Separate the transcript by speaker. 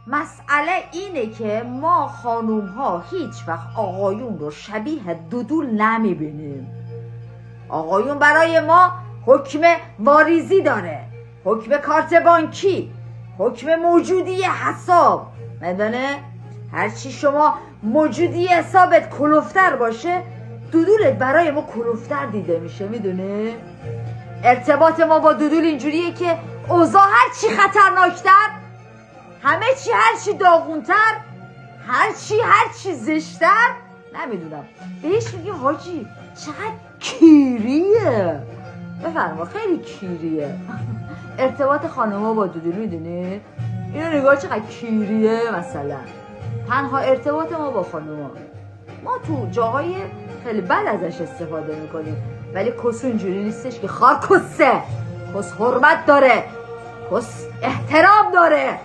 Speaker 1: مسئله اینه که ما خانوم ها هیچ وقت آقایون رو شبیه دودول نمیبینیم. آقایون برای ما حکم واریزی داره، حکم کارت بانکی، حکم موجودی حساب. میدونه هرچی شما موجودی حسابت کلوفتر باشه، دودولت برای ما کلوفتر دیده میشه. میدونه ارتباط ما با دودول اینجوریه که اوضاع هرچی خطرناکتر، همه چی هرچی داغونتر، هرچی زشتر، نمیدونم بهش میگیم حاجی چقدر کیریه. بفرما خیلی کیریه. ارتباط خانم‌ها با دودول میدونید اینو نگاه چقدر کیریه. مثلا تنها ارتباط ما با خانم‌ها، ما تو جاهای خیلی بد ازش استفاده میکنیم، ولی کس اینجوری نیستش که خار کسه. کس حرمت داره، کس احترام داره،